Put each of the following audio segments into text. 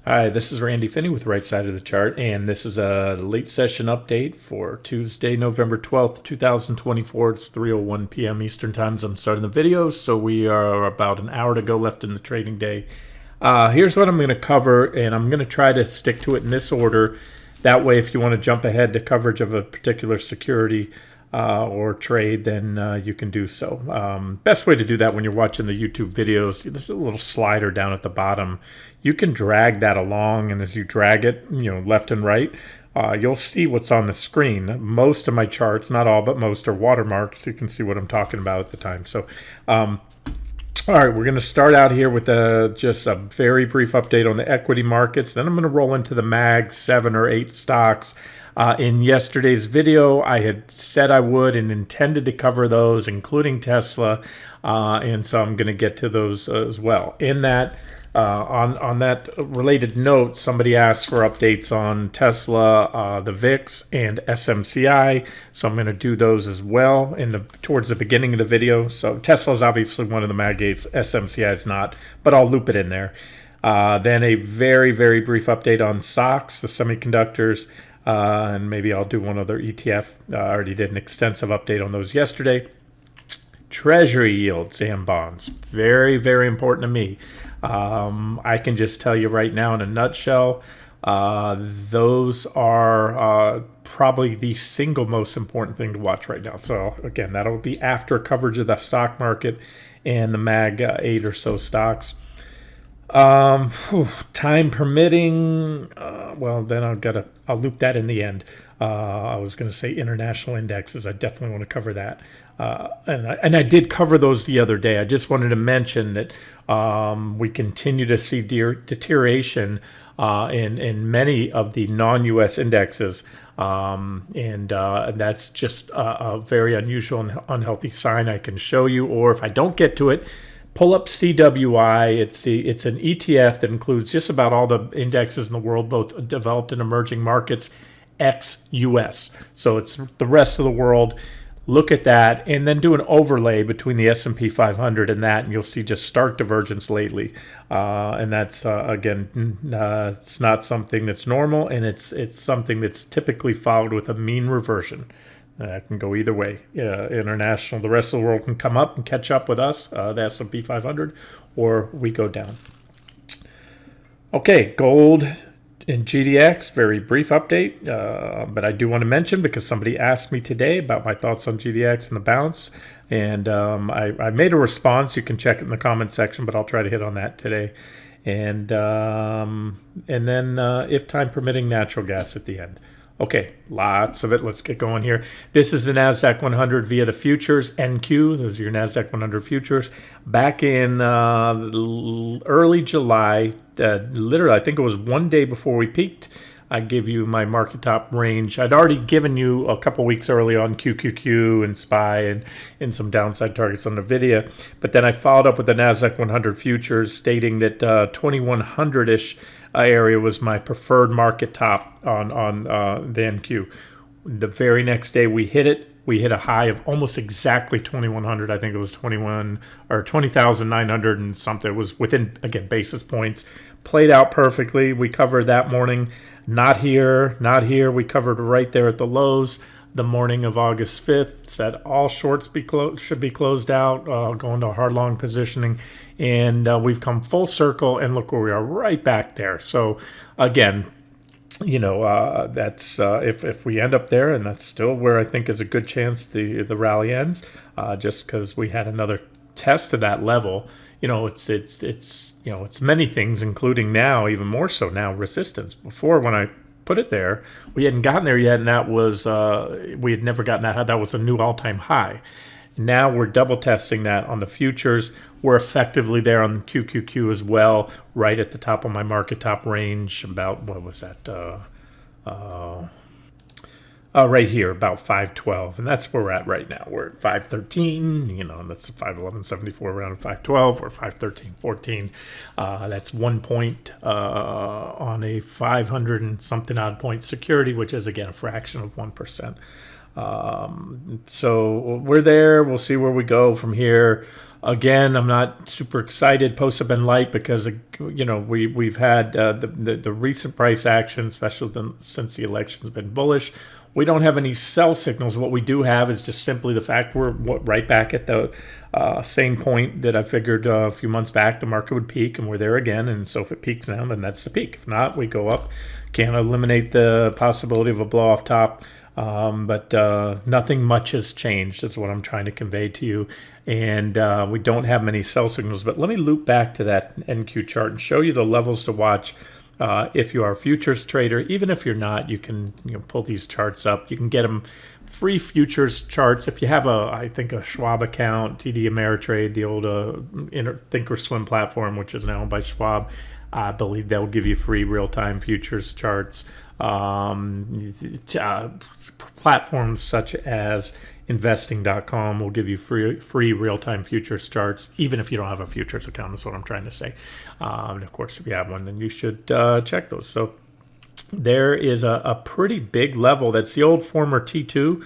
Hi, this is Randy Finney with Right Side of the Chart, and this is a late session update for Tuesday, November 12th, 2024. It's 3:01 p.m. Eastern Time as I'm starting the video, so we are about an hour to go left in the trading day. Here's what I'm going to cover, and I'm going to try to stick to it in this order. That way, if you want to jump ahead to coverage of a particular security or trade, then you can do so. Best way to do that when you're watching the YouTube videos, there's a little slider down at the bottom. You can drag that along, and as you drag it, left and right, you'll see what's on the screen. Most of my charts, not all, but most are watermarked, so you can see what I'm talking about at the time. So, all right, we're going to start out here with just a very brief update on the equity markets. Then I'm going to roll into the MAG 7 or 8 stocks. In yesterday's video, I had said I would and intended to cover those, including Tesla, and so I'm going to get to those as well. In that, on that related note, somebody asked for updates on Tesla, the VIX, and SMCI, so I'm going to do those as well towards the beginning of the video. So Tesla is obviously one of the MAG 8s, SMCI is not, but I'll loop it in there. Then a very, very brief update on SOXX, the semiconductors, and maybe I'll do one other ETF. I already did an extensive update on those yesterday. Treasury yields and bonds, very, very important to me. I can just tell you right now in a nutshell, those are probably the single most important thing to watch right now. So again, that'll be after coverage of the stock market and the MAG 8 or so stocks. Time permitting, well, then I'll loop that in the end. I was going to say international indexes. I definitely want to cover that. And I did cover those the other day. I just wanted to mention that we continue to see deterioration in many of the non-U.S. indexes. And that's just a very unusual and unhealthy sign I can show you. Or if I don't get to it, pull up CWI. It's an ETF that includes just about all the indexes in the world, both developed and emerging markets, ex-US. So it's the rest of the world. Look at that, and then do an overlay between the S&P 500 and that, and you'll see just stark divergence lately. And that's again, it's not something that's normal, and it's something that's typically followed with a mean reversion. It can go either way. International, the rest of the world can come up and catch up with us, the S&P 500, or we go down. Okay, gold and GDX, very brief update, but I do want to mention, because somebody asked me today about my thoughts on GDX and the bounce, and I made a response. You can check it in the comment section, but I'll try to hit on that today. And then, if time permitting, natural gas at the end. Okay, lots of it. Let's get going here. This is the NASDAQ 100 via the futures, NQ. Those are your NASDAQ 100 futures. Back in early July, literally, I think it was one day before we peaked, I gave you my market top range. I'd already given you a couple weeks early on QQQ and SPY and some downside targets on NVIDIA. But then I followed up with the NASDAQ 100 futures, stating that 2100-ish area was my preferred market top on the NQ. The very next day we hit it. We hit a high of almost exactly 2100. I think it was 20,900 and something. It was within, again, basis points. Played out perfectly. We covered that morning. Not here, not here. We covered right there at the lows. The morning of August 5th, said all shorts should be closed out, going to hard long positioning, and we've come full circle, and look where we are, right back there. So again, that's if we end up there, and that's still where I think is a good chance the rally ends, just because we had another test of that level. It's many things, including now, even more so now, resistance. Before, when I put it there, we hadn't gotten there yet, and that was we had never gotten that high. That was a new all-time high. Now we're double testing that on the futures. We're effectively there on QQQ as well, right at the top of my market top range. About, what was that? Right here, about 512, and that's where we're at right now. We're at 513, and that's 511.74 around 512 or 513.14. That's 1 point on a 500 and something odd point security, which is again a fraction of 1%. So we're there. We'll see where we go from here. Again, I'm not super excited. Posts have been light because we've had the recent price action, especially since the election's been bullish. We don't have any sell signals. What we do have is just simply the fact we're right back at the same point that I figured a few months back the market would peak, and we're there again. And so if it peaks now, then that's the peak. If not, we go up. Can't eliminate the possibility of a blow off top. But nothing much has changed is what I'm trying to convey to you. And we don't have many sell signals. But let me loop back to that NQ chart and show you the levels to watch. If you are a futures trader, even if you're not, you can pull these charts up. You can get them free futures charts. If you have I think a Schwab account, TD Ameritrade, the old Thinkorswim platform, which is now owned by Schwab, I believe they'll give you free real-time futures charts. Platforms such as investing.com will give you free real-time futures charts, even if you don't have a futures account, is what I'm trying to say. And of course, if you have one, then you should check those. So there is a pretty big level. That's the old former T2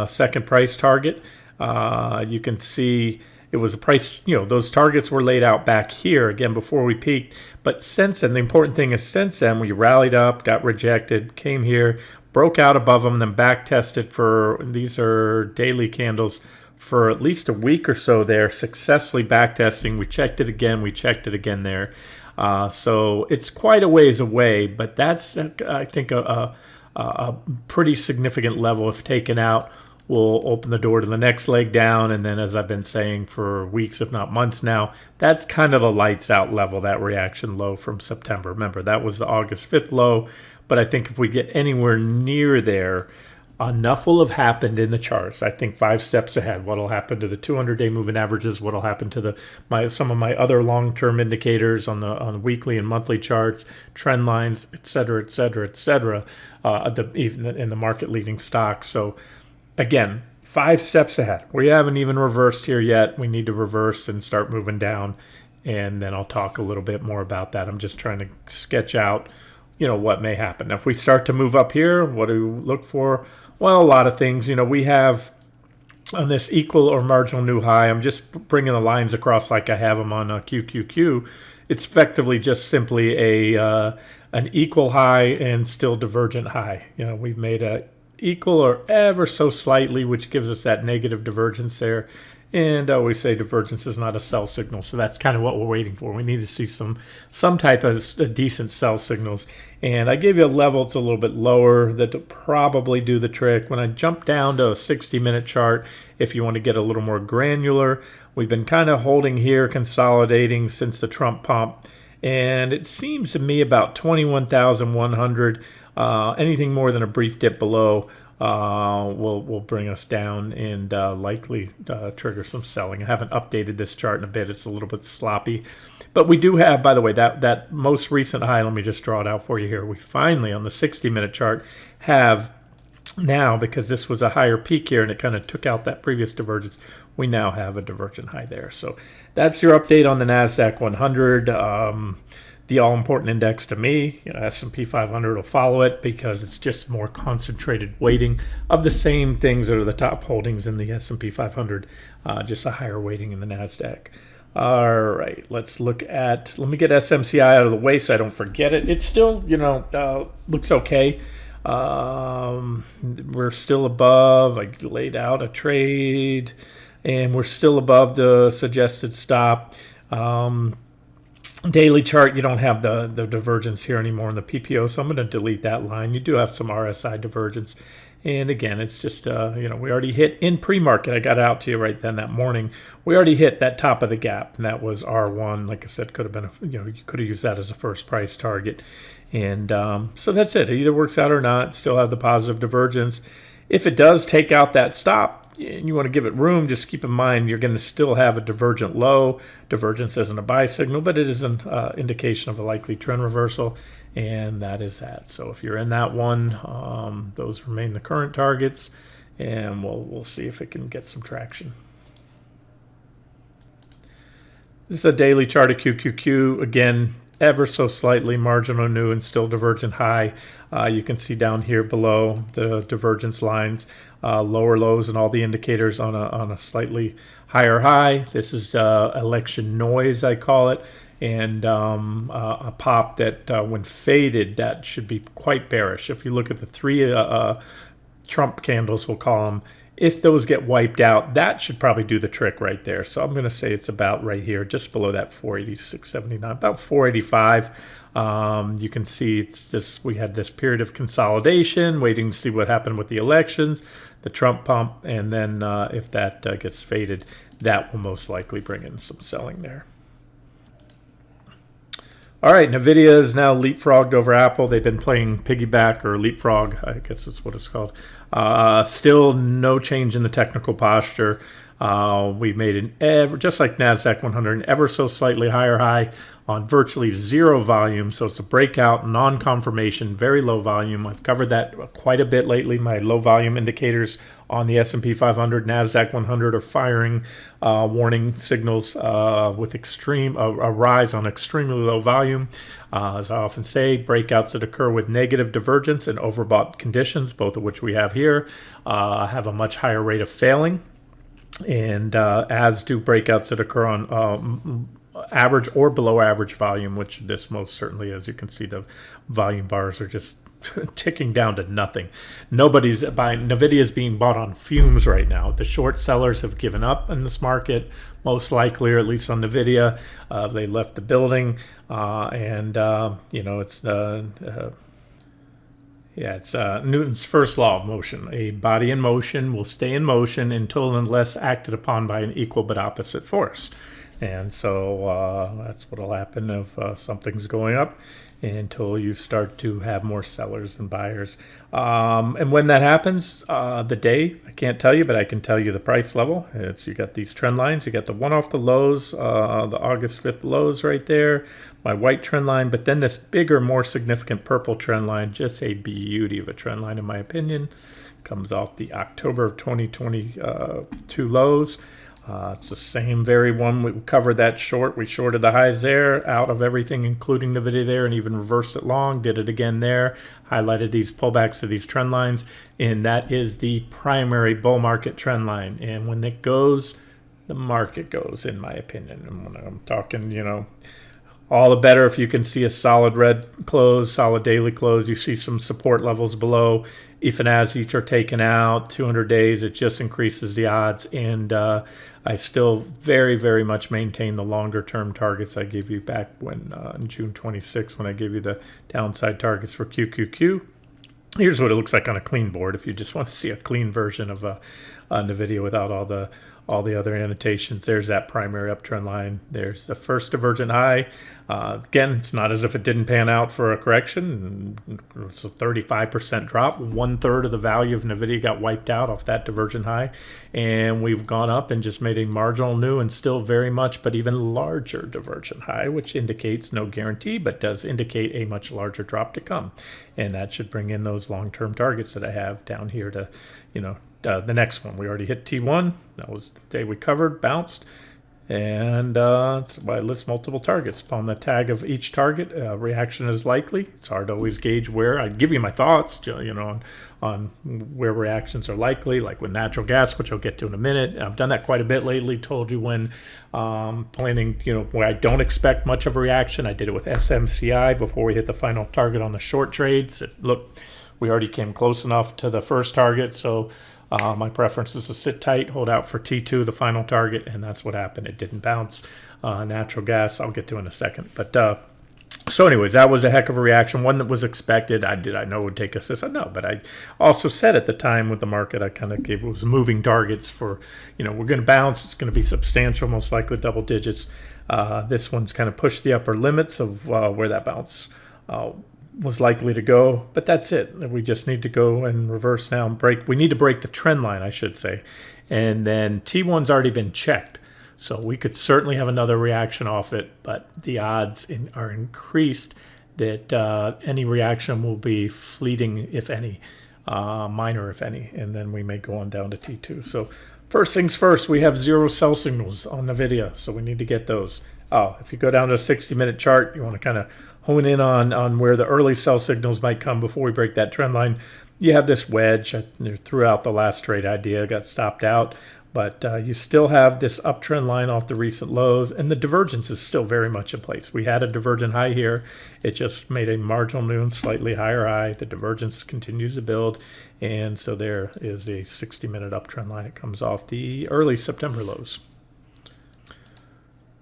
second price target. You can see it was a price, those targets were laid out back here again before we peaked. But since then, the important thing is since then, we rallied up, got rejected, came here, broke out above them, then back tested for, these are daily candles, for at least a week or so there, successfully back testing. We checked it again there. So it's quite a ways away, but that's, I think, a pretty significant level. If taken out, will open the door to the next leg down. And then, as I've been saying for weeks, if not months now, that's kind of the lights out level, that reaction low from September. Remember, that was the August 5th low. But I think if we get anywhere near there, enough will have happened in the charts. I think 5 steps ahead. What will happen to the 200-day moving averages? What will happen to some of my other long-term indicators on the weekly and monthly charts, trend lines, et cetera, et cetera, et cetera, even in the market-leading stocks. So again, 5 steps ahead. We haven't even reversed here yet. We need to reverse and start moving down, and then I'll talk a little bit more about that. I'm just trying to sketch out, what may happen. Now, if we start to move up here, what do we look for? Well, a lot of things. We have on this equal or marginal new high. I'm just bringing the lines across like I have them on QQQ. It's effectively just simply an equal high and still divergent high. We've made a equal or ever so slightly, which gives us that negative divergence there. And I always say divergence is not a sell signal, so that's kind of what we're waiting for. We need to see some type of decent sell signals. And I gave you a level it's a little bit lower that'll probably do the trick. When I jump down to a 60-minute chart, if you want to get a little more granular, we've been kind of holding here, consolidating since the Trump pump. And it seems to me about 21,100, anything more than a brief dip below will bring us down and likely trigger some selling. I haven't updated this chart in a bit. It's a little bit sloppy. But we do have, by the way, that most recent high. Let me just draw it out for you here. We finally, on the 60-minute chart, have now, because this was a higher peak here and it kind of took out that previous divergence, we now have a divergent high there. So that's your update on the NASDAQ 100. The all-important index to me, S&P 500 will follow it because it's just more concentrated weighting of the same things that are the top holdings in the S&P 500, just a higher weighting in the NASDAQ. All right, let me get SMCI out of the way so I don't forget it. It's still, looks okay. We're still above. I laid out a trade, and we're still above the suggested stop. Daily chart, you don't have the divergence here anymore in the PPO, so I'm going to delete that line. You do have some RSI divergence. And again, it's just, we already hit in pre-market. I got out to you right then that morning. We already hit that top of the gap, and that was R1. Like I said, could have been, you could have used that as a first price target. And so that's it. It either works out or not. Still have the positive divergence. If it does take out that stop, and you want to give it room, just keep in mind you're going to still have a divergent low. Divergence isn't a buy signal, but it is an indication of a likely trend reversal, and that is that. So if you're in that one, those remain the current targets, and we'll see if it can get some traction. This is a daily chart of QQQ. Again, ever so slightly marginal new and still divergent high. You can see down here below the divergence lines, lower lows and all the indicators on a slightly higher high. This is election noise, I call it, and a pop that when faded, that should be quite bearish. If you look at the three Trump candles, we'll call them, if those get wiped out, that should probably do the trick right there. So I'm going to say it's about right here, just below that 486.79, about 485. You can see it's just, we had this period of consolidation, waiting to see what happened with the elections, the Trump pump, and then if that gets faded, that will most likely bring in some selling there. All right, NVIDIA is now leapfrogged over Apple. They've been playing piggyback or leapfrog, I guess that's what it's called. Still no change in the technical posture. We made just like NASDAQ 100, an ever so slightly higher high on virtually zero volume. So it's a breakout, non-confirmation, very low volume. I've covered that quite a bit lately. My low volume indicators on the S&P 500, NASDAQ 100 are firing warning signals with a rise on extremely low volume. As I often say, breakouts that occur with negative divergence and overbought conditions, both of which we have here, have a much higher rate of failing. And as do breakouts that occur on average or below average volume, which this most certainly, as you can see, the volume bars are just ticking down to nothing. Nobody's buying. NVIDIA is being bought on fumes right now. The short sellers have given up in this market, most likely, or at least on NVIDIA. They left the building, and you know, it's it's Newton's first law of motion. A body in motion will stay in motion until and unless acted upon by an equal but opposite force. And so that's what will happen if something's going up until you start to have more sellers than buyers. And when that happens, the day, I can't tell you, but I can tell you the price level. You got these trend lines. You got the one off the lows, the August 5th lows right there, my white trend line, but then this bigger, more significant purple trend line, just a beauty of a trend line in my opinion, comes off the October of 2022 lows. It's the same very one. We covered that short. We shorted the highs there out of everything, including the video there, and even reversed it long. Did it again there. Highlighted these pullbacks to these trend lines. And that is the primary bull market trend line. And when it goes, the market goes, in my opinion. And when I'm talking, you know, all the better if you can see a solid red close, solid daily close. You see some support levels below. Even as each are taken out, 200 days, it just increases the odds. And I still very, very much maintain the longer term targets I gave you back when on June 26, when I gave you the downside targets for QQQ. Here's what it looks like on a clean board if you just want to see a clean version of NVIDIA without all the other annotations. There's that primary uptrend line. There's the first divergent high. Again, it's not as if it didn't pan out for a correction. It's a 35% drop. 1/3 of the value of NVIDIA got wiped out off that divergent high. And we've gone up and just made a marginal new and still very much, but even larger divergent high, which indicates no guarantee, but does indicate a much larger drop to come. And that should bring in those long-term targets that I have down here to, you know, the next one. We already hit T1. That was the day we covered, bounced. And it's why I list multiple targets. Upon the tag of each target, reaction is likely. It's hard to always gauge where. I give you my thoughts, you know, on where reactions are likely, like with natural gas, which I'll get to in a minute. I've done that quite a bit lately. Told you when planning, you know, where I don't expect much of a reaction. I did it with SMCI before we hit the final target on the short trades. Look, we already came close enough to the first target, so my preference is to sit tight, hold out for T2, the final target, and that's what happened. It didn't bounce. Natural gas, I'll get to in a second. But so anyways, that was a heck of a reaction, one that was expected. I know it would take us this. No, but I also said at the time with the market, I kind of gave it was moving targets for, you know, we're going to bounce. It's going to be substantial, most likely double digits. This one's kind of pushed the upper limits of where that bounce was likely to go, but that's it. We just need to go and reverse now and break. We need to break the trend line, I should say. And then T1's already been checked. So we could certainly have another reaction off it, but the odds are increased that any reaction will be fleeting, if any, minor, if any, and then we may go on down to T2. So first things first, we have zero sell signals on NVIDIA, so we need to get those. If you go down to a 60-minute chart, you want to kind of hone in on where the early sell signals might come before we break that trend line. You have this wedge throughout the last trade idea, got stopped out, but you still have this uptrend line off the recent lows, and the divergence is still very much in place. We had a divergent high here. It just made a marginal noon, slightly higher high. The divergence continues to build, and so there is a 60-minute uptrend line. It comes off the early September lows.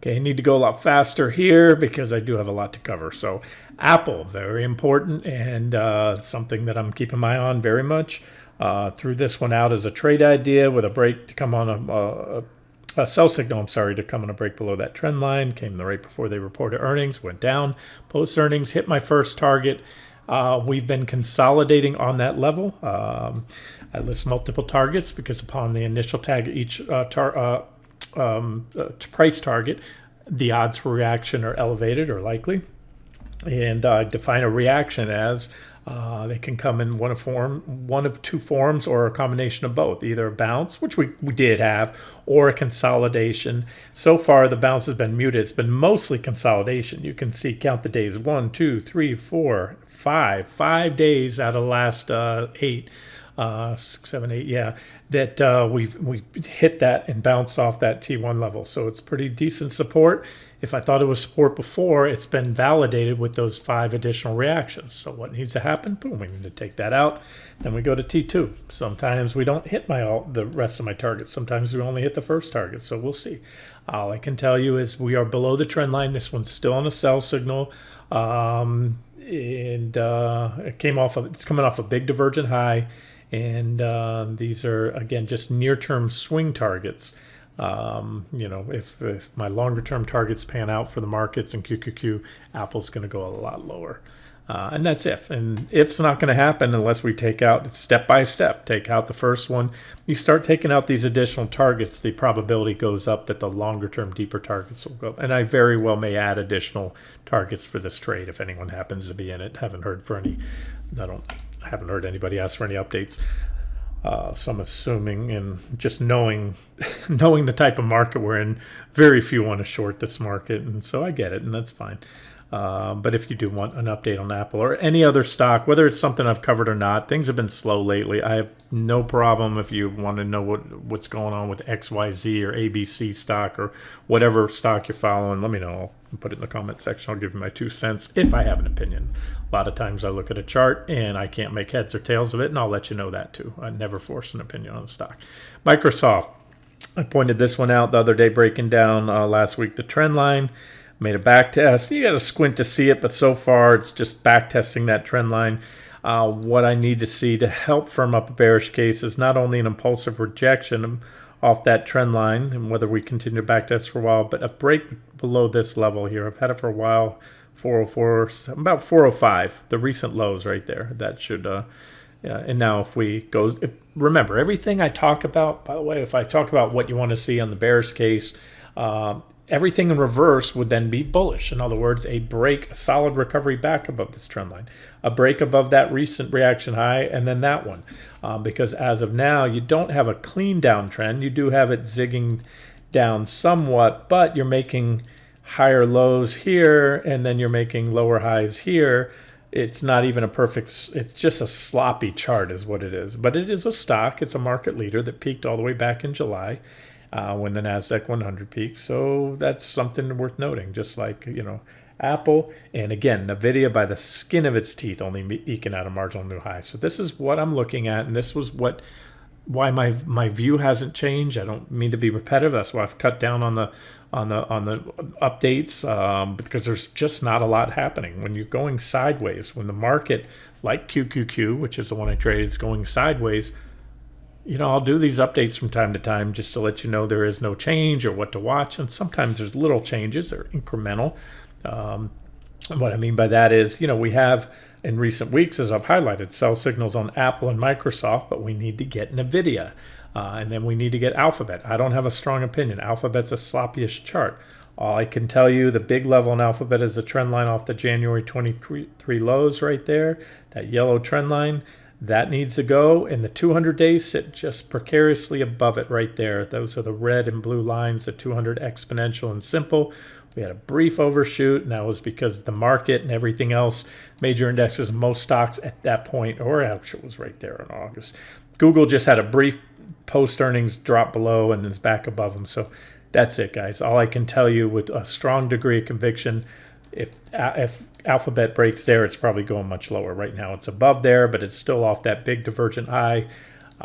Okay, I need to go a lot faster here because I do have a lot to cover. So Apple, very important, and something that I'm keeping my eye on very much. Threw this one out as a trade idea with a break to come on a sell signal, to come on a break below that trend line. Came the right before they reported earnings, went down. Post earnings, hit my first target. We've been consolidating on that level. I list multiple targets because upon the initial tag, each price target, the odds for reaction are elevated or likely. And define a reaction as they can come in one of two forms or a combination of both, either a bounce, which we did have, or a consolidation. So far, the bounce has been muted. It's been mostly consolidation. You can see, count the days, 1, 2, 3, 4, 5 days out of the last 8. 6, 7, 8, yeah, that we've hit that and bounced off that T1 level. So it's pretty decent support. If I thought it was support before, it's been validated with those 5 additional reactions. So what needs to happen? Boom, we need to take that out. Then we go to T2. Sometimes we don't hit the rest of my targets. Sometimes we only hit the first target. So we'll see. All I can tell you is we are below the trend line. This one's still on a sell signal. And it's coming off a big divergent high. And these are, again, just near-term swing targets. If my longer-term targets pan out for the markets and QQQ, Apple's going to go a lot lower. And that's if. And if's not going to happen unless we take out step by step. Take out the first one. You start taking out these additional targets, the probability goes up that the longer-term, deeper targets will go. And I very well may add additional targets for this trade if anyone happens to be in it. Haven't heard anybody ask for any updates. So I'm assuming, and just knowing the type of market we're in, very few want to short this market, and so I get it, and that's fine. But if you do want an update on Apple or any other stock, whether it's something I've covered or not, things have been slow lately. I have no problem if you want to know what's going on with XYZ or ABC stock or whatever stock you're following. Let me know. I'll put it in the comment section. I'll give you my 2 cents if I have an opinion. A lot of times I look at a chart and I can't make heads or tails of it, and I'll let you know that too. I never force an opinion on a stock. Microsoft. I pointed this one out the other day, breaking down last week the trend line. Made a back test. You got to squint to see it, but so far it's just back testing that trend line. What I need to see to help firm up a bearish case is not only an impulsive rejection off that trend line, and whether we continue to back test for a while, but a break below this level here. I've had it for a while, 404, about 405, the recent lows right there. That should, and now remember, everything I talk about, by the way, if I talk about what you want to see on the bearish case, everything in reverse would then be bullish. In other words, a solid recovery back above this trend line, a break above that recent reaction high, and then that one. Because as of now, you don't have a clean downtrend. You do have it zigging down somewhat, but you're making higher lows here, and then you're making lower highs here. It's not even it's just a sloppy chart is what it is. But it is a stock. It's a market leader that peaked all the way back in July. When the NASDAQ 100 peaks. So that's something worth noting, just like, Apple. And again, NVIDIA by the skin of its teeth only eking out a marginal new high. So this is what I'm looking at, and this was why my view hasn't changed. I don't mean to be repetitive. That's why I've cut down on the updates, because there's just not a lot happening. When you're going sideways, when the market, like QQQ, which is the one I trade, is going sideways, I'll do these updates from time to time just to let you know there is no change or what to watch. And sometimes there's little changes. They're incremental. What I mean by that is, we have in recent weeks, as I've highlighted, sell signals on Apple and Microsoft, but we need to get NVIDIA. And then we need to get Alphabet. I don't have a strong opinion. Alphabet's a sloppyish chart. All I can tell you, the big level in Alphabet is the trend line off the January 23 lows right there, that yellow trend line. That needs to go, and the 200 days sit just precariously above it right there. Those are the red and blue lines, the 200 exponential and simple. We had a brief overshoot, and that was because the market and everything else, major indexes, most stocks at that point, or actually it was right there in August. Google just had a brief post-earnings drop below and is back above them. So that's it, guys. All I can tell you with a strong degree of conviction, if Alphabet breaks there, it's probably going much lower. Right now it's above there, but it's still off that big divergent high.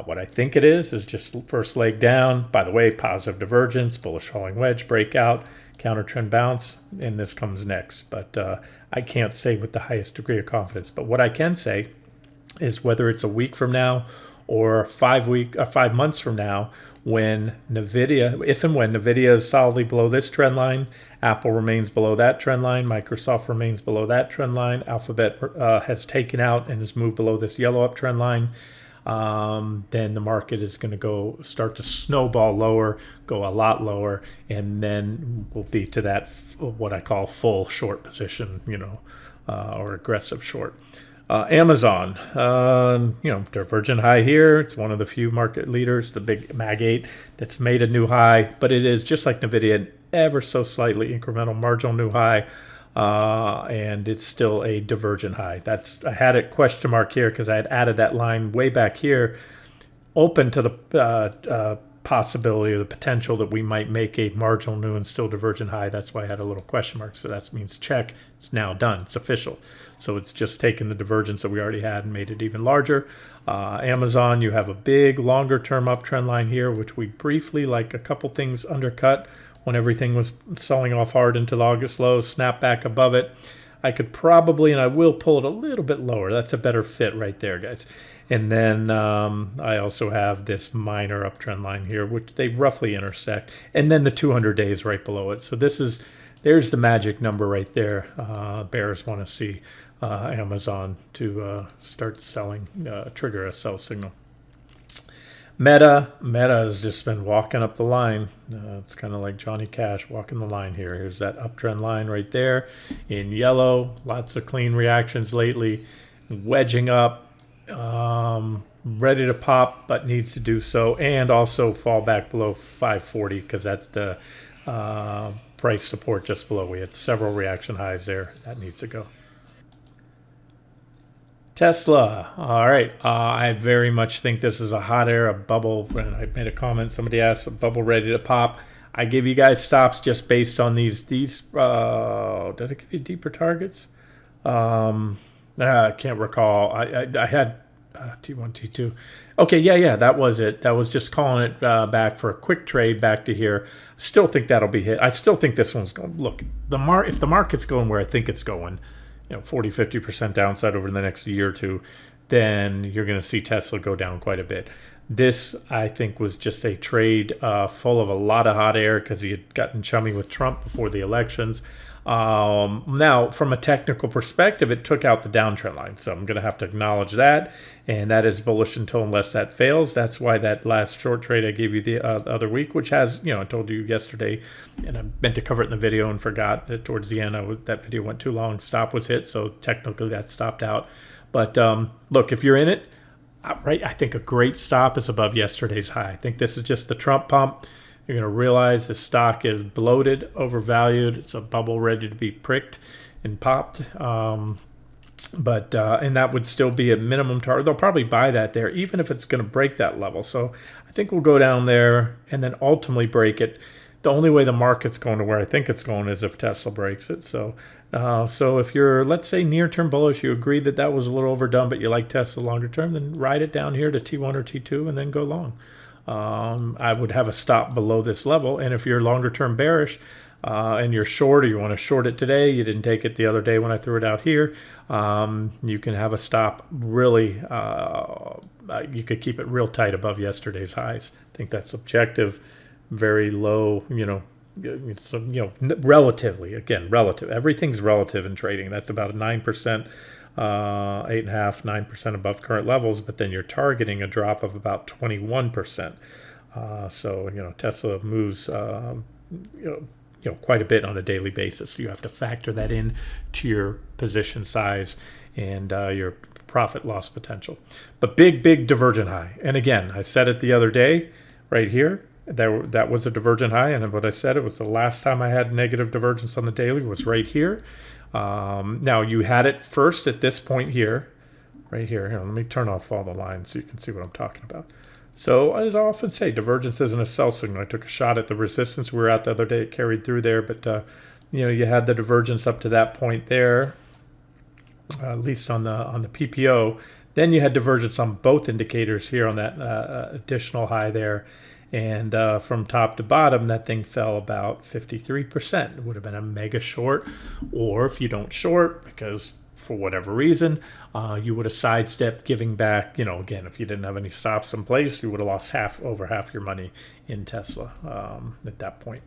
What I think it is just first leg down. By the way, positive divergence, bullish falling wedge, breakout, counter trend bounce, and this comes next. But I can't say with the highest degree of confidence. But what I can say is whether it's a week from now or 5 months from now, when Nvidia, if and when Nvidia is solidly below this trend line, Apple remains below that trend line, Microsoft remains below that trend line, Alphabet has taken out and has moved below this yellow up trend line, then the market is going to start to snowball lower, go a lot lower, and then we'll be to that what I call full short position, or aggressive short. Amazon, divergent high here. It's one of the few market leaders, the big Mag 8, that's made a new high, but it is just like Nvidia, an ever so slightly incremental marginal new high, and it's still a divergent high. I had a question mark here because I had added that line way back here, open to the possibility or the potential that we might make a marginal new and still divergent high. That's why I had a little question mark. So that means check. It's now done. It's official. So it's just taken the divergence that we already had and made it even larger. Amazon, you have a big longer term uptrend line here, which we briefly, like a couple things, undercut when everything was selling off hard into the August low, snap back above it. I could probably, and I will pull it a little bit lower. That's a better fit right there, guys. And then I also have this minor uptrend line here, which they roughly intersect. And then the 200 days right below it. So there's the magic number right there. Bears want to see Amazon to start selling, trigger a sell signal. Meta has just been walking up the line. It's kind of like Johnny Cash walking the line here. Here's that uptrend line right there in yellow. Lots of clean reactions lately. Wedging up, ready to pop, but needs to do so. And also fall back below 540 because that's the price support just below. We had several reaction highs there. That needs to go. Tesla. All right. I very much think this is a hot air, a bubble. And I made a comment. Somebody asked, a bubble ready to pop. I give you guys stops just based on these. Did I give you deeper targets? I can't recall. I had T1, T2. Okay, yeah, that was it. That was just calling it back for a quick trade back to here. Still think that'll be hit. I still think this one's going. Look, if the market's going where I think it's going, 40-50% downside over the next year or two, then you're going to see Tesla go down quite a bit. This, I think, was just a trade full of a lot of hot air because he had gotten chummy with Trump before the elections. Now, from a technical perspective, it took out the downtrend line. So I'm going to have to acknowledge that. And that is bullish unless that fails. That's why that last short trade I gave you the other week, which has, I told you yesterday, and I meant to cover it in the video and forgot that towards the end, that video went too long. Stop was hit. So technically that stopped out. But look, if you're in it, right, I think a great stop is above yesterday's high. I think this is just the Trump pump. You're going to realize the stock is bloated, overvalued. It's a bubble ready to be pricked and popped. And that would still be a minimum target. They'll probably buy that there, even if it's going to break that level. So I think we'll go down there and then ultimately break it. The only way the market's going to where I think it's going is if Tesla breaks it. So if you're, let's say, near-term bullish, you agree that was a little overdone, but you like Tesla longer term, then ride it down here to T1 or T2 and then go long. I would have a stop below this level. And if you're longer term bearish and you're short, or you want to short it today, you didn't take it the other day when I threw it out here, you can have a stop really, you could keep it real tight above yesterday's highs. I think that's objective, very low, relatively, again, relative. Everything's relative in trading. That's about a 9%. 8.5%, 9% above current levels, but then you're targeting a drop of about 21%. So Tesla moves quite a bit on a daily basis. You have to factor that in to your position size and your profit loss potential. But big divergent high. And again, I said it the other day right here. that was a divergent high, and what I said, it was the last time I had negative divergence on the daily was right here. Now you had it first at this point here, right here. Here, let me turn off all the lines so you can see what I'm talking about. So as I often say, divergence isn't a sell signal. I took a shot at the resistance we were at the other day. It carried through there, but you had the divergence up to that point there, at least on the PPO. Then you had divergence on both indicators here on that additional high there. And from top to bottom, that thing fell about 53%. It would have been a mega short. Or if you don't short, because for whatever reason, you would have sidestepped giving back. Again, if you didn't have any stops in place, you would have lost over half your money in Tesla at that point.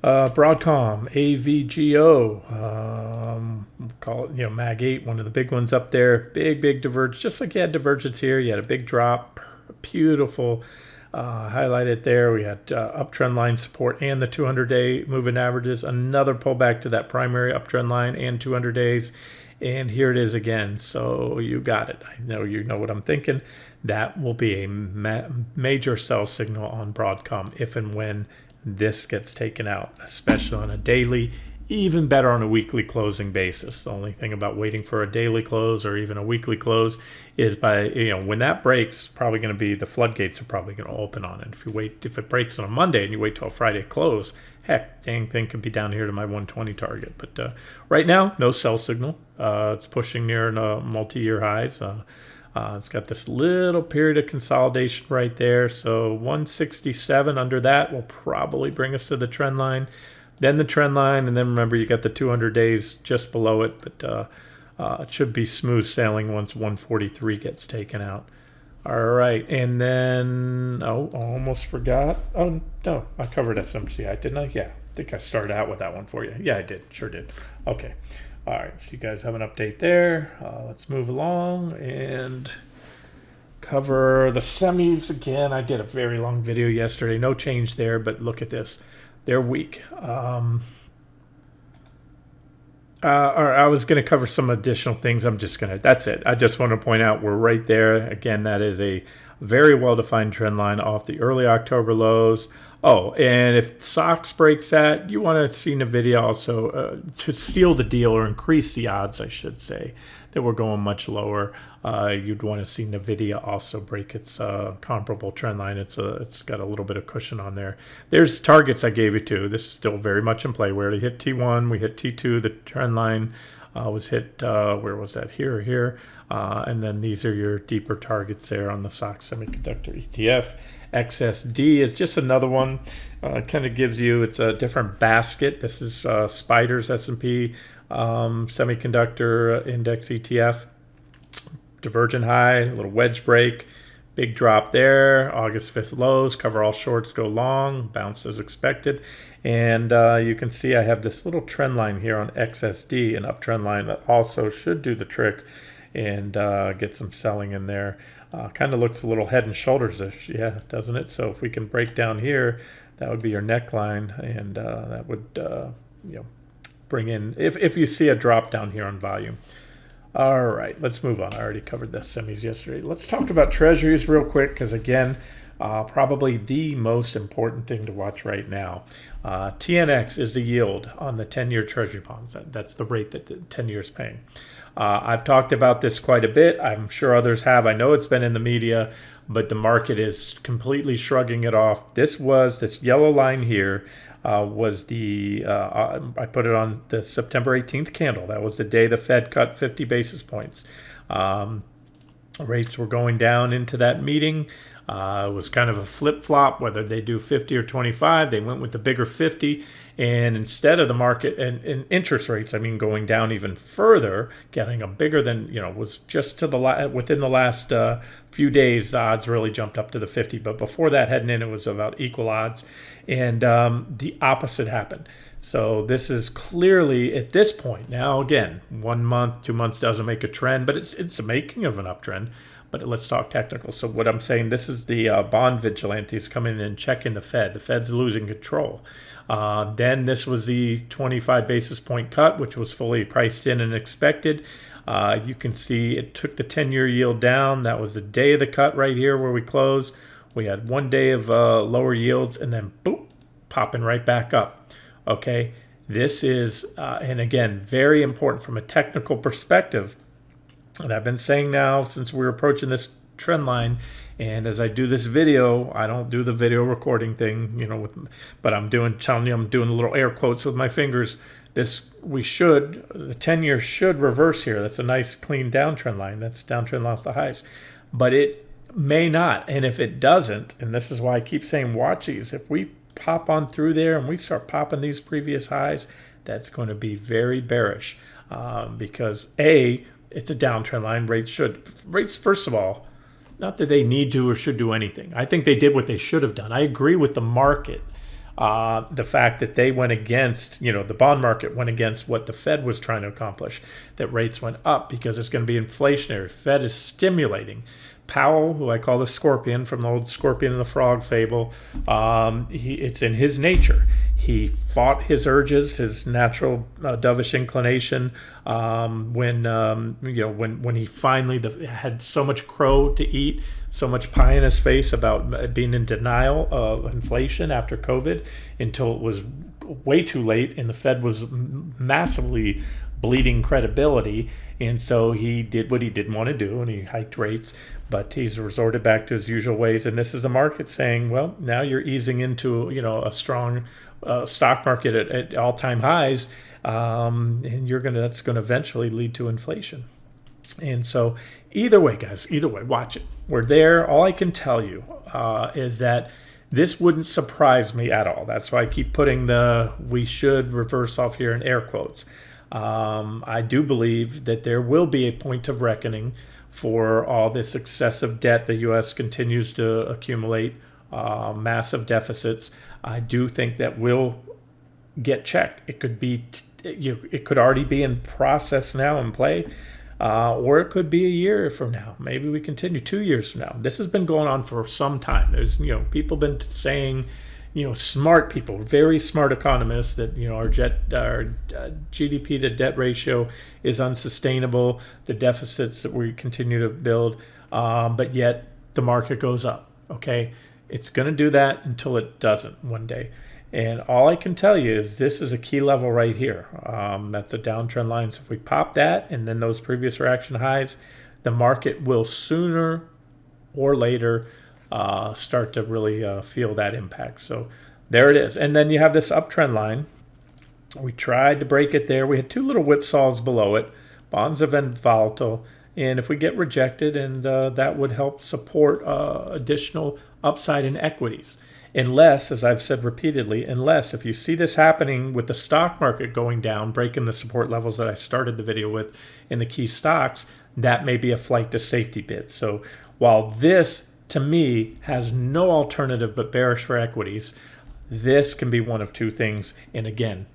Broadcom, AVGO, call it, Mag 8, one of the big ones up there. Big divergence, just like you had divergence here. You had a big drop, beautiful, highlighted there. We had uptrend line support and the 200-day moving averages. Another pullback to that primary uptrend line and 200 days. And here it is again. So you got it. I know you know what I'm thinking. That will be a major sell signal on Broadcom if and when this gets taken out, especially on a daily, even better on a weekly closing basis. The only thing about waiting for a daily close or even a weekly close is by, when that breaks, probably going to be, the floodgates are probably going to open on it. If it breaks on a Monday and you wait till a Friday close, heck, dang thing could be down here to my 120 target. But right now, no sell signal. It's pushing near multi-year highs. It's got this little period of consolidation right there. So 167 under that will probably bring us to the trend line. Then the trend line, and then remember you got the 200 days just below it. But it should be smooth sailing once 143 gets taken out. All right, and then, I almost forgot. Oh, no, I covered SMCI, didn't I? Yeah, I think I started out with that one for you. Yeah, I did, sure did. Okay. All right, so you guys have an update there. Let's move along and cover the semis again. I did a very long video yesterday. No change there, but look at this. They're weak. I was going to cover some additional things. That's it. I just want to point out we're right there. Again, that is a very well-defined trend line off the early October lows. Oh, and if SOXX breaks that, you want to see NVIDIA also to seal the deal or increase the odds, I should say, that we're going much lower. You'd want to see NVIDIA also break its comparable trend line. It's got a little bit of cushion on there. There's targets I gave you too. This is still very much in play. We already hit T1, we hit T2. The trend line was hit, where was that? Here. And then these are your deeper targets there on the SOXX Semiconductor ETF. XSD is just another one. Kind of gives you, it's a different basket. This is Spider's S&P Semiconductor Index ETF. Divergent high, little wedge break, big drop there. August 5th lows, cover all shorts, go long, bounce as expected. And you can see I have this little trend line here on XSD, an uptrend line that also should do the trick and get some selling in there. Kind of looks a little head and shoulders-ish, yeah, doesn't it? So if we can break down here, that would be your neckline, and that would bring in, if you see a drop down here on volume. All right, let's move on. I already covered the semis yesterday. Let's talk about treasuries real quick, because again, probably the most important thing to watch right now. TNX is the yield on the 10-year treasury bonds. That's the rate that the 10 years paying. I've talked about this quite a bit. I'm sure others have. I know it's been in the media, but the market is completely shrugging it off. This yellow line here was I put it on the September 18th candle. That was the day the Fed cut 50 basis points. Rates were going down into that meeting. It was kind of a flip-flop, whether they do 50 or 25. They went with the bigger 50. And instead of the market and interest rates, going down even further, getting a bigger than, was just to the within the last few days, the odds really jumped up to the 50. But before that, heading in, it was about equal odds. And the opposite happened. So this is clearly at this point. Now, again, 1 month, 2 months doesn't make a trend, but it's the making of an uptrend. But let's talk technical. So what I'm saying, this is the bond vigilantes coming in and checking the Fed. The Fed's losing control. Then this was the 25 basis point cut, which was fully priced in and expected. You can see it took the 10-year yield down. That was the day of the cut right here where we closed. We had 1 day of lower yields, and then boop, popping right back up. Okay, this is, and again, very important from a technical perspective. And I've been saying now since we're approaching this trend line, and as I do this video, I don't do the video recording thing, but I'm telling you, I'm doing little air quotes with my fingers. The 10-year should reverse here. That's a nice clean downtrend line. That's a downtrend line off the highs, but it may not. And if it doesn't, and this is why I keep saying watch these, if we pop on through there and we start popping these previous highs, that's going to be very bearish, because it's a downtrend line. Rates, first of all, not that they need to or should do anything. I think they did what they should have done. I agree with the market. The fact that they went against, the bond market went against what the Fed was trying to accomplish, that rates went up because it's going to be inflationary. Fed is stimulating. Powell, who I call the scorpion from the old Scorpion and the Frog fable, it's in his nature. He fought his urges, his natural dovish inclination, when he finally had so much crow to eat, so much pie in his face about being in denial of inflation after COVID, until it was way too late and the Fed was massively bleeding credibility. And so he did what he didn't want to do, and he hiked rates, but he's resorted back to his usual ways. And this is the market saying, well, now you're easing into, a strong stock market at all-time highs, and that's going to eventually lead to inflation. And so either way, guys, watch it. We're there. All I can tell you is that this wouldn't surprise me at all. That's why I keep putting we should reverse off here in air quotes. I do believe that there will be a point of reckoning for all this excessive debt the U.S. continues to accumulate, massive deficits. I do think that will get checked. It could be, it could already be in process now, in play, or it could be a year from now. Maybe we continue 2 years from now. This has been going on for some time. There's, people been saying, smart people, very smart economists, that our GDP to debt ratio is unsustainable. The deficits that we continue to build, but yet the market goes up. Okay, it's going to do that until it doesn't one day. And all I can tell you is this is a key level right here. That's a downtrend line. So if we pop that and then those previous reaction highs, the market will sooner or later start to really feel that impact. So there it is. And then you have this uptrend line. We tried to break it there. We had two little whipsaws below it. Bonds have been volatile. And if we get rejected, and that would help support additional upside in equities. Unless, as I've said repeatedly, if you see this happening with the stock market going down, breaking the support levels that I started the video with in the key stocks, that may be a flight to safety bid. So while this, to me, has no alternative but bearish for equities, this can be one of two things. And again,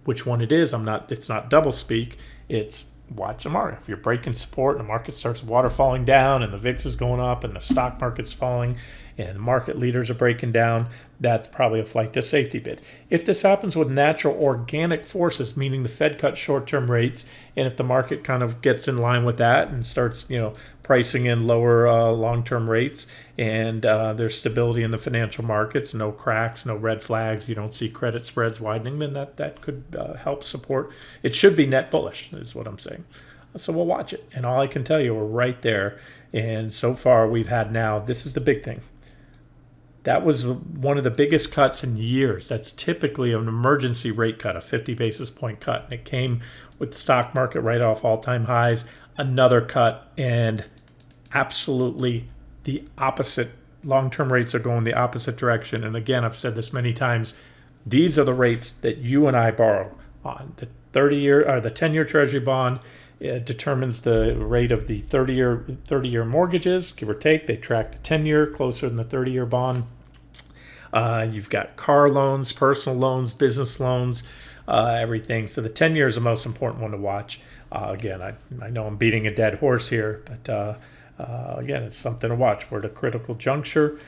which one it is, it's not double speak. It's watch the market. If you're breaking support and the market starts waterfalling down and the VIX is going up and the stock market's falling and market leaders are breaking down, that's probably a flight to safety bid. If this happens with natural organic forces, meaning the Fed cuts short-term rates, and if the market kind of gets in line with that and starts, pricing in lower long-term rates, and there's stability in the financial markets, no cracks, no red flags, you don't see credit spreads widening, then that could help support. It should be net bullish, is what I'm saying. So we'll watch it. And all I can tell you, we're right there. And so far we've had now, this is the big thing. That was one of the biggest cuts in years. That's typically an emergency rate cut, a 50 basis point cut. And it came with the stock market right off all-time highs, another cut, and absolutely the opposite. Long-term rates are going the opposite direction. And again, I've said this many times, these are the rates that you and I borrow on. The 30-year or the 10-year Treasury bond determines the rate of the 30-year mortgages, give or take. They track the 10-year closer than the 30-year bond. You've got car loans, personal loans, business loans, everything. So the 10-year is the most important one to watch. Again, I know I'm beating a dead horse here, but again, it's something to watch. We're at a critical juncture.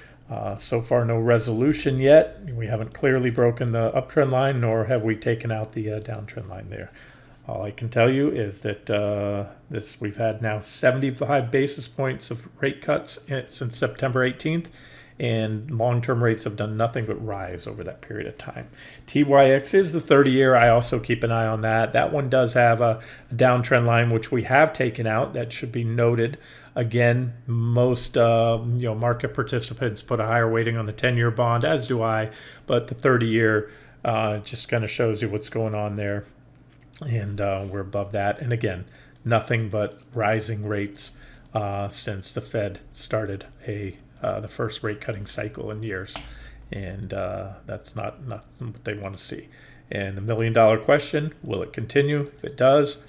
So far, no resolution yet. We haven't clearly broken the uptrend line, nor have we taken out the downtrend line there. All I can tell you is that we've had now 75 basis points of rate cuts since September 18th, and long-term rates have done nothing but rise over that period of time. TYX is the 30-year. I also keep an eye on that. That one does have a downtrend line, which we have taken out. That should be noted. Again, most market participants put a higher weighting on the 10-year bond, as do I, but the 30-year just kind of shows you what's going on there. And we're above that. And again, nothing but rising rates since the Fed started the first rate cutting cycle in years. And that's not what they want to see. And the million-dollar question, will it continue? If it does,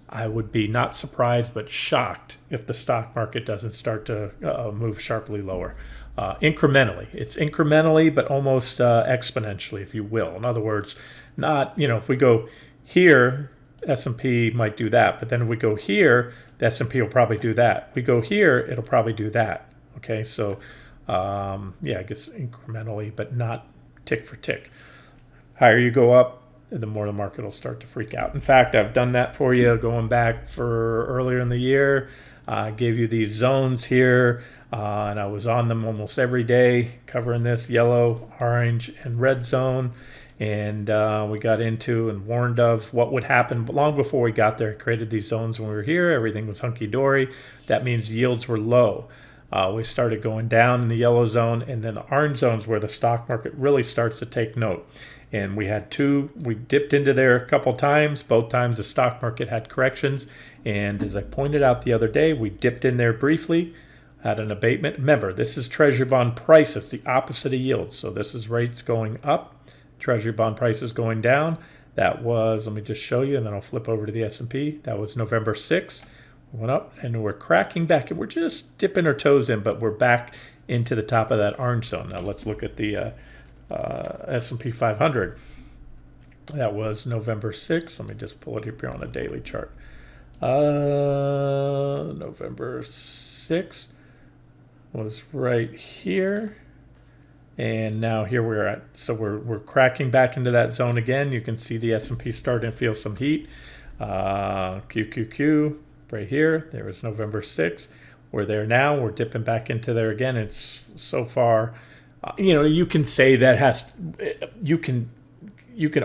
I would be not surprised but shocked if the stock market doesn't start to move sharply lower. Incrementally. It's incrementally, but almost exponentially, if you will. In other words, not, if we go here, S&P might do that. But then if we go here, the S&P will probably do that. We go here, it'll probably do that. Okay, so I guess incrementally, but not tick for tick. Higher you go up, the more the market will start to freak out. In fact, I've done that for you going back for earlier in the year. I gave you these zones here, and I was on them almost every day, covering this yellow, orange, and red zone. And we got into and warned of what would happen long before we got there. Created these zones when we were here. Everything was hunky-dory. That means yields were low. We started going down in the yellow zone, and then the orange zones where the stock market really starts to take note. And we dipped into there a couple times. Both times the stock market had corrections. And as I pointed out the other day, we dipped in there briefly, had an abatement. Remember, this is Treasury bond price. It's the opposite of yields. So this is rates going up. Treasury bond prices going down. That was, let me just show you, and then I'll flip over to the S&P. That was November 6th. We went up, and we're cracking back. And we're just dipping our toes in, but we're back into the top of that orange zone. Now let's look at the S&P 500. That was November 6th. Let me just pull it up here on a daily chart. November 6th was right here. And now here we're at. So we're cracking back into that zone again. You can see the S&P starting to feel some heat. QQQ right here. There was November 6th. We're there now. We're dipping back into there again. It's so far, you can say that you can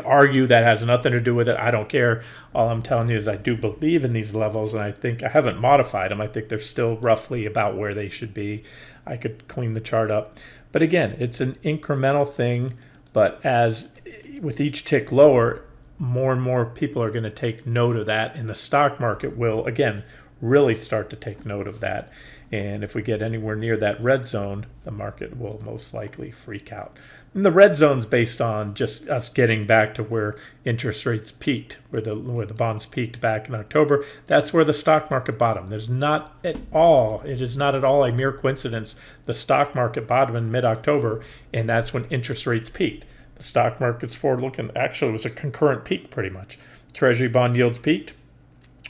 argue that has nothing to do with it. I don't care. All I'm telling you is I do believe in these levels, and I think I haven't modified them. I think they're still roughly about where they should be. I could clean the chart up. But again, it's an incremental thing. But as with each tick lower, more and more people are going to take note of that. And the stock market will, again, really start to take note of that. And if we get anywhere near that red zone, the market will most likely freak out. And the red zone's based on just us getting back to where interest rates peaked, where the bonds peaked back in October. That's where the stock market bottomed. It is not at all a mere coincidence. The stock market bottomed in mid-October, and that's when interest rates peaked. The stock market's forward-looking. Actually, it was a concurrent peak pretty much. Treasury bond yields peaked.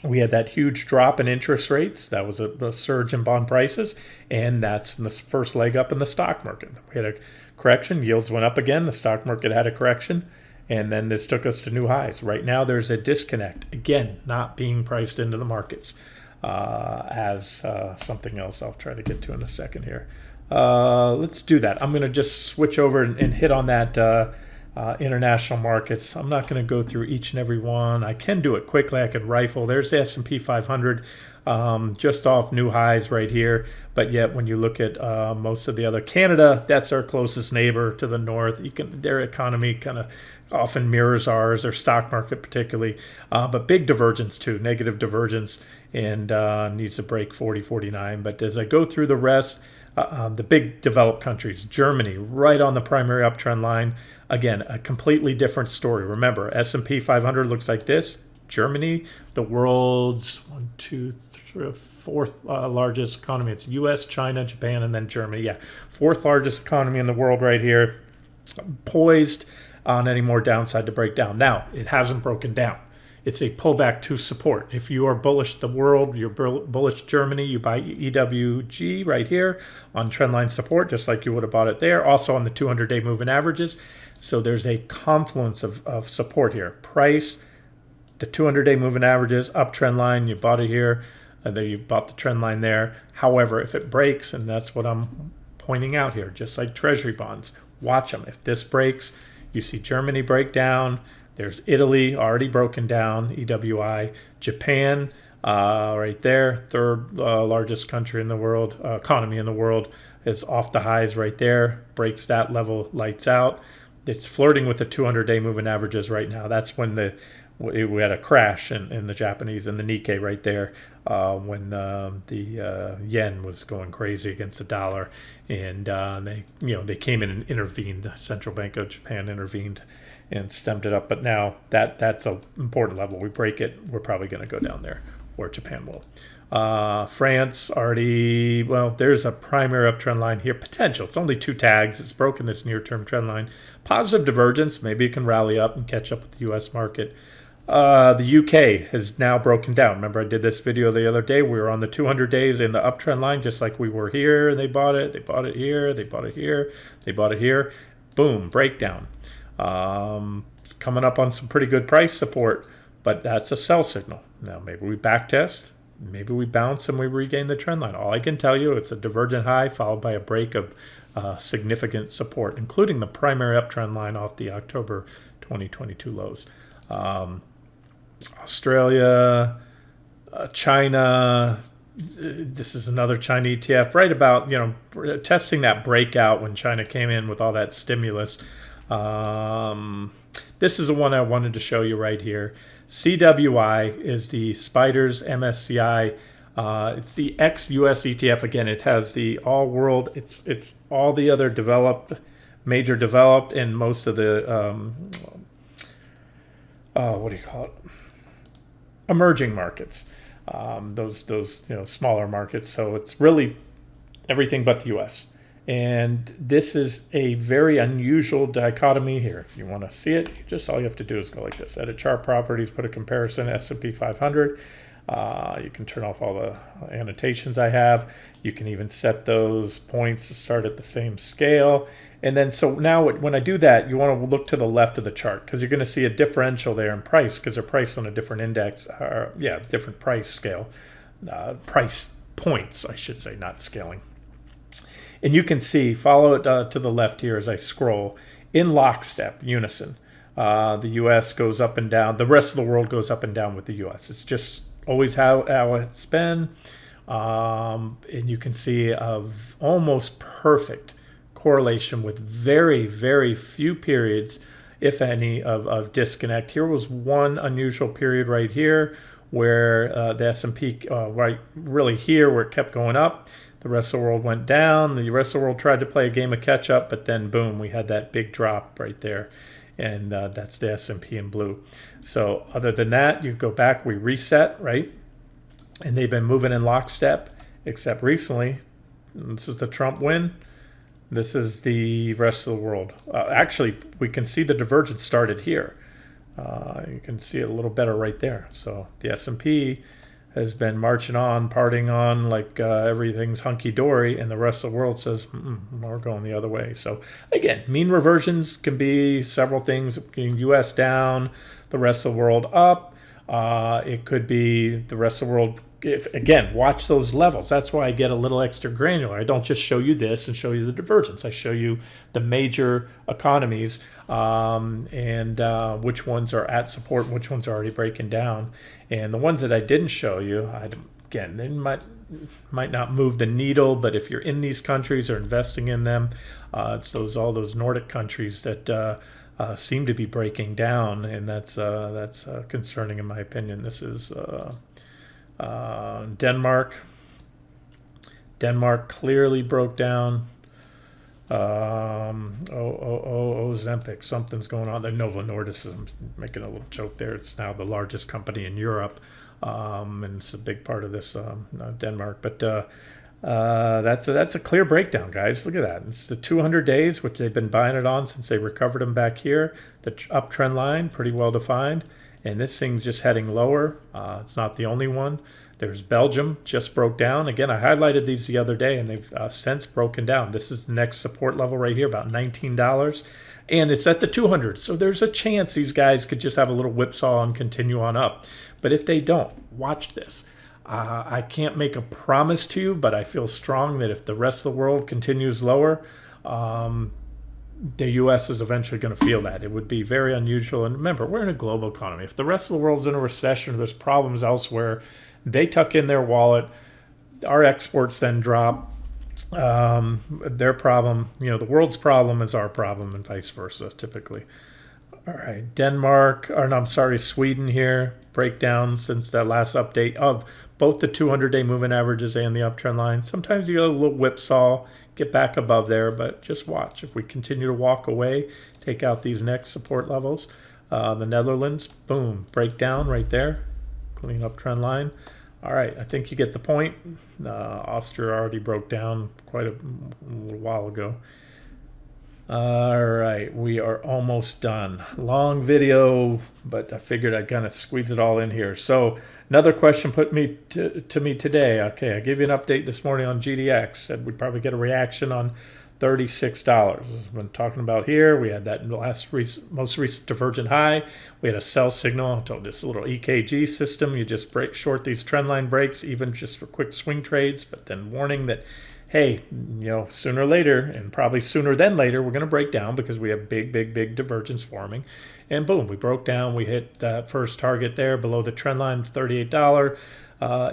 We had that huge drop in interest rates. That was a surge in bond prices, and that's the first leg up in the stock market. We had a correction. Yields went up again. The stock market had a correction, and then this took us to new highs. Right now, there's a disconnect. Again, not being priced into the markets as something else I'll try to get to in a second here. Let's do that. I'm going to just switch over and hit on that international markets. I'm not going to go through each and every one. I can do it quickly. I can rifle. There's the S&P 500 just off new highs right here. But yet when you look at most of the other, Canada, that's our closest neighbor to the north. Their economy kind of often mirrors ours, their stock market particularly. But big divergence too, negative divergence, and needs to break 40, 49. But as I go through the rest, the big developed countries, Germany, right on the primary uptrend line. Again, a completely different story. Remember, S&P 500 looks like this. Germany, the world's fourth largest economy. It's U.S., China, Japan, and then Germany. Yeah, fourth largest economy in the world right here. Poised on any more downside to break down. Now, it hasn't broken down. It's a pullback to support. If you are bullish the world, you're bullish Germany, you buy EWG right here on trendline support, just like you would have bought it there. Also on the 200-day moving averages. So there's a confluence of support here. Price, the 200-day moving averages, uptrend line, you bought it here, then you bought the trend line there. However, if it breaks, and that's what I'm pointing out here, just like Treasury bonds, watch them. If this breaks, you see Germany break down. There's Italy already broken down, EWI. Japan, right there, third largest country in the world, economy in the world, is off the highs right there, breaks that level, lights out. It's flirting with the 200-day moving averages right now. That's when we had a crash in the Japanese and the Nikkei right there, when the yen was going crazy against the dollar, and they came in and intervened. The Central Bank of Japan intervened and stemmed it up. But now that's an important level. We break it, we're probably going to go down there, or Japan will. France already, well, there's a primary uptrend line here, potential. It's only 2 tags. It's broken this near-term trend line. Positive divergence. Maybe it can rally up and catch up with the U.S. market. The UK has now broken down. Remember, I did this video the other day. We were on the 200 days in the uptrend line, just like we were here. They bought it. They bought it here. They bought it here. They bought it here. Boom, breakdown. Coming up on some pretty good price support, but that's a sell signal. Now, maybe we back test. Maybe we bounce and we regain the trend line. All I can tell you, it's a divergent high followed by a break of significant support, including the primary uptrend line off the October 2022 lows. Australia, China, this is another China ETF, right about, testing that breakout when China came in with all that stimulus. This is the one I wanted to show you right here. CWI is the Spiders MSCI. It's the ex-US ETF. Again, it has the all world. It's all the other major developed, and most of the what do you call it? Emerging markets. Those smaller markets. So it's really everything but the US. And this is a very unusual dichotomy here. If you want to see it, all you have to do is go like this. Edit chart properties, put a comparison, S&P 500. You can turn off all the annotations I have. You can even set those points to start at the same scale. And then so now when I do that, you want to look to the left of the chart, because you're going to see a differential there in price, because they're priced on a different index, different price scale. Price points, I should say, not scaling. And you can see, follow it to the left here as I scroll, in lockstep, unison. The U.S. goes up and down. The rest of the world goes up and down with the U.S. It's just always how it's been. And you can see of almost perfect correlation with very, very few periods, if any, of disconnect. Here was one unusual period right here where the S&P, right really here where it kept going up. The rest of the world went down. The rest of the world tried to play a game of catch up, but then boom, we had that big drop right there. And that's the S&P in blue. So other than that, you go back, we reset, right? And they've been moving in lockstep, except recently, this is the Trump win. This is the rest of the world. Actually, we can see the divergence started here. You can see it a little better right there. So the S&P has been marching on, partying on like everything's hunky-dory, and the rest of the world says, we're going the other way. So again, mean reversions can be several things. U.S. down, the rest of the world up. It could be the rest of the world. Again, watch those levels. That's why I get a little extra granular. I don't just show you this and show you the divergence. I show you the major economies and which ones are at support and which ones are already breaking down. And the ones that I didn't show you, again, they might not move the needle, but if you're in these countries or investing in them, it's all those Nordic countries that seem to be breaking down, and that's concerning in my opinion. This is Denmark. Denmark clearly broke down. Ozempic, something's going on there. Novo Nordisk, I'm making a little joke there. It's now the largest company in Europe, and it's a big part of this Denmark. But that's a clear breakdown, guys. Look at that. It's the 200 days, which they've been buying it on since they recovered them back here. The uptrend line, pretty well defined. And this thing's just heading lower. It's not the only one. There's Belgium, just broke down. Again, I highlighted these the other day, and they've since broken down. This is the next support level right here, about $19. And it's at the 200. So there's a chance these guys could just have a little whipsaw and continue on up. But if they don't, watch this. I can't make a promise to you, but I feel strong that if the rest of the world continues lower, the U.S. is eventually going to feel that. It would be very unusual. And remember, we're in a global economy. If the rest of the world's in a recession or there's problems elsewhere, they tuck in their wallet. Our exports then drop. Their problem, the world's problem is our problem and vice versa, typically. All right, Sweden here. Breakdown since that last update of both the 200-day moving averages and the uptrend line. Sometimes you get a little whipsaw, get back above there, but just watch. If we continue to walk away, take out these next support levels. The Netherlands, boom, breakdown right there. Clean up trend line. All right, I think you get the point. Austria already broke down quite a little while ago. All right, we are almost done. Long video, but I figured I'd kind of squeeze it all in here. So another question put to me today. Okay, I gave you an update this morning on GDX. Said we'd probably get a reaction on $36. As I've been talking about here, we had that in the most recent divergent high. We had a sell signal. I told this little EKG system. You just short these trend line breaks, even just for quick swing trades, but then warning that, hey, sooner or later, and probably sooner than later, we're going to break down because we have big divergence forming. And boom, we broke down. We hit that first target there below the trend line, $38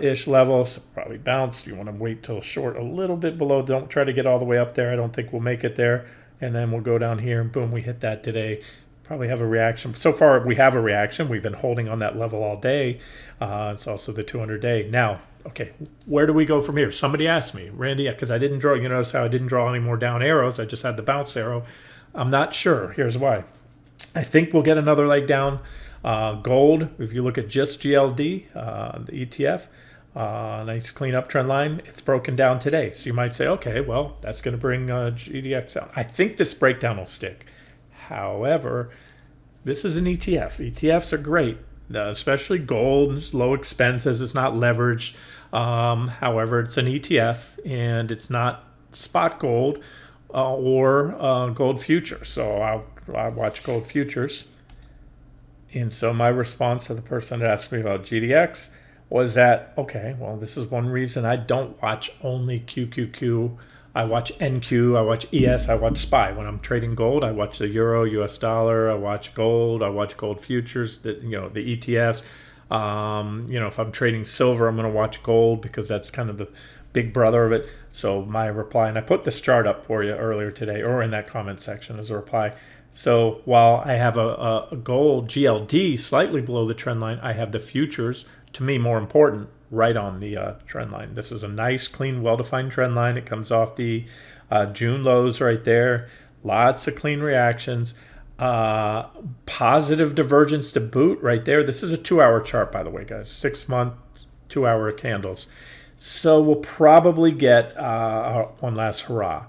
ish level. So probably bounced. You want to wait till short a little bit below. Don't try to get all the way up there. I don't think we'll make it there. And then we'll go down here and boom, we hit that today. Probably have a reaction. So far, we have a reaction. We've been holding on that level all day. It's also the 200-day. Now, okay, where do we go from here? Somebody asked me, Randy, because I didn't draw, you notice how I didn't draw any more down arrows. I just had the bounce arrow. I'm not sure. Here's why. I think we'll get another leg down. Gold, if you look at just GLD, the ETF, nice clean up trend line, it's broken down today. So you might say, okay, well, that's going to bring GDX out. I think this breakdown will stick. However, this is an ETF. ETFs are great, especially gold. It's low expenses. It's not leveraged. However, it's an ETF, and it's not spot gold or gold futures. So I watch gold futures. And so my response to the person that asked me about GDX was that, okay, well, this is one reason I don't watch only QQQ. I watch NQ, I watch ES, I watch SPY. When I'm trading gold, I watch the euro, US dollar, I watch gold futures, the ETFs. If I'm trading silver, I'm going to watch gold because that's kind of the big brother of it. So my reply, and I put this chart up for you earlier today or in that comment section as a reply. So while I have a gold GLD slightly below the trend line, I have the futures, to me more important, right on the trend line. This is a nice, clean, well-defined trend line. It comes off the June lows right there. Lots of clean reactions. Positive divergence to boot right there. This is a 2-hour chart, by the way, guys. 6-month, 2-hour candles. So we'll probably get one last hurrah.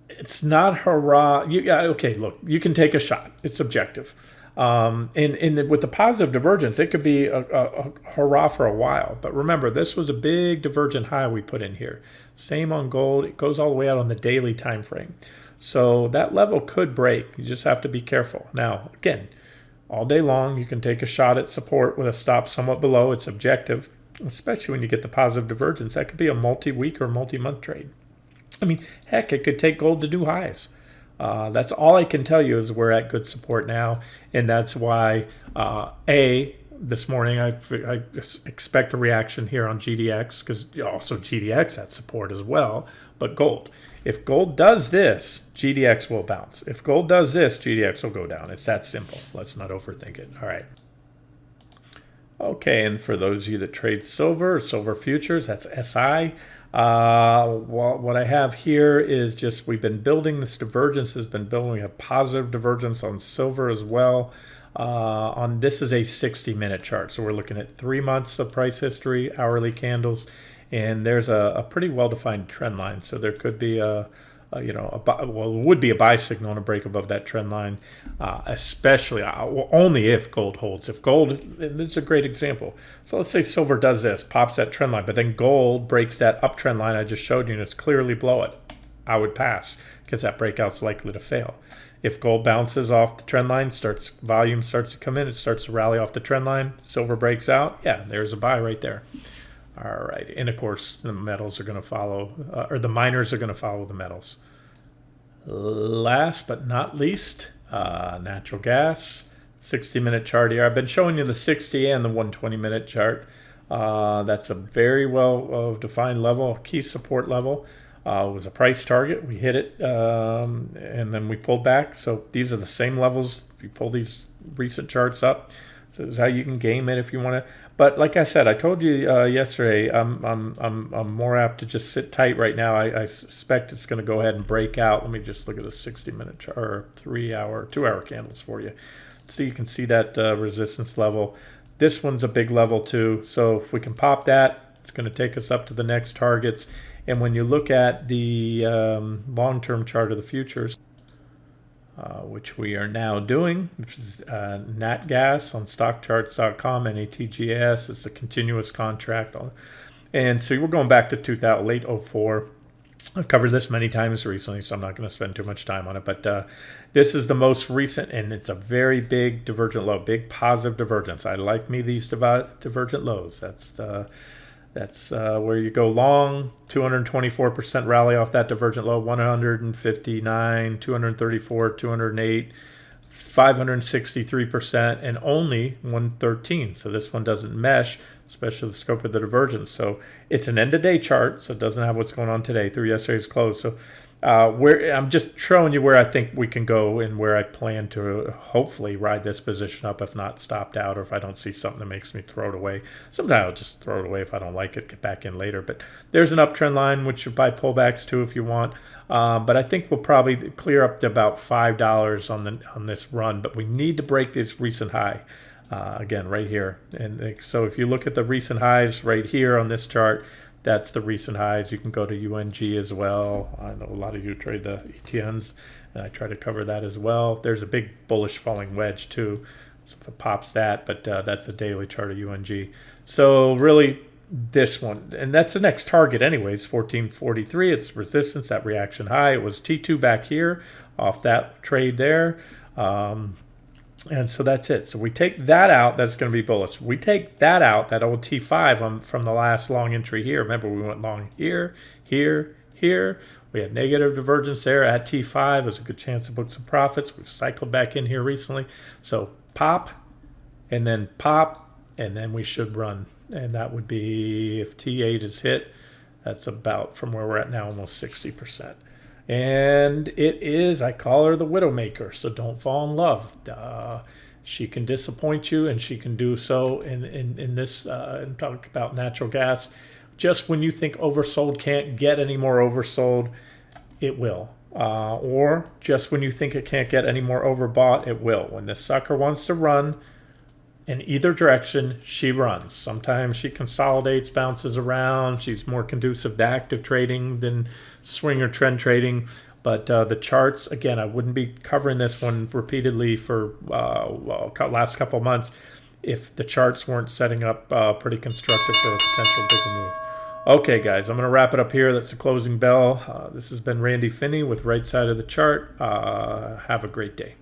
It's not hurrah. Okay, look, you can take a shot. It's subjective. With the positive divergence, it could be a hurrah for a while. But remember, this was a big divergent high we put in here. Same on gold. It goes all the way out on the daily time frame. So that level could break. You just have to be careful. Now, again, all day long, you can take a shot at support with a stop somewhat below. It's objective, especially when you get the positive divergence. That could be a multi-week or multi-month trade. I mean, heck, it could take gold to new highs. That's all I can tell you is we're at good support now, and that's why this morning I expect a reaction here on GDX, because also GDX had support as well, but gold. If gold does this, GDX will bounce. If gold does this, GDX will go down. It's that simple. Let's not overthink it. All right. Okay, and for those of you that trade silver futures, that's SI. What I have here is just we've been building, this divergence has been building. We have positive divergence on silver as well. This is a 60-minute chart, so we're looking at 3 months of price history, hourly candles, and there's a pretty well-defined trend line. So there could be it would be a buy signal and a break above that trend line, especially only if gold holds. If gold, this is a great example. So let's say silver does this, pops that trend line, but then gold breaks that uptrend line I just showed you and it's clearly below it. I would pass because that breakout's likely to fail. If gold bounces off the trend line, volume starts to come in, it starts to rally off the trend line, silver breaks out, yeah, there's a buy right there. All right, and of course, the metals are going to follow, or the miners are going to follow the metals. Last but not least, natural gas, 60-minute chart here. I've been showing you the 60 and the 120-minute chart. That's a very well-defined level, key support level. It was a price target. We hit it, and then we pulled back. So these are the same levels. If you pull these recent charts up, so this is how you can game it if you want to. But like I said, I told you yesterday, I'm more apt to just sit tight right now. I suspect it's going to go ahead and break out. Let me just look at the 60-minute chart, or 3-hour, 2-hour candles for you, so you can see that resistance level. This one's a big level too. So if we can pop that, it's going to take us up to the next targets. And when you look at the long-term chart of the futures, which we are now doing, which is nat gas on stockcharts.com, NATGAS. It's a continuous contract. And so we're going back to late 04. I've covered this many times recently, so I'm not going to spend too much time on it. But this is the most recent, and it's a very big divergent low, big positive divergence. I like me these divergent lows. That's where you go long, 224% rally off that divergent low, 159, 234, 208, 563%, and only 113. So this one doesn't mesh, especially the scope of the divergence. So it's an end-of-day chart, so it doesn't have what's going on today through yesterday's close. So I'm just showing you where I think we can go and where I plan to hopefully ride this position up, if not stopped out, or if I don't see something that makes me throw it away. Sometimes I'll just throw it away if I don't like it, get back in later. But there's an uptrend line, which you buy pullbacks too if you want. But I think we'll probably clear up to about $5 on this run. But we need to break this recent high. Again, right here. And so if you look at the recent highs right here on this chart, that's the recent highs. You can go to UNG as well. I know a lot of you trade the ETNs, and I try to cover that as well. There's a big bullish falling wedge too, so if it pops that, but that's the daily chart of UNG. So really this one, and that's the next target anyways, 1443. It's resistance, that reaction high. It was T2 back here off that trade there. And so that's it. So we take that out, that's going to be bullish. We take that out, that old T5 from the last long entry here. Remember, we went long here, here, here. We had negative divergence there at T5. There's a good chance to book some profits. We've cycled back in here recently. So pop, and then we should run. And that would be, if T8 is hit, that's about, from where we're at now, almost 60%. And it is, I call her the Widowmaker, so don't fall in love. She can disappoint you, and she can do so in this, and talk about natural gas. Just when you think oversold can't get any more oversold, it will. Or just when you think it can't get any more overbought, it will. When the sucker wants to run in either direction, she runs. Sometimes she consolidates, bounces around. She's more conducive to active trading than swing or trend trading. But the charts, again, I wouldn't be covering this one repeatedly for last couple of months if the charts weren't setting up pretty constructive for a potential bigger move. Okay, guys, I'm going to wrap it up here. That's the closing bell. This has been Randy Finney with Right Side of the Chart. Have a great day.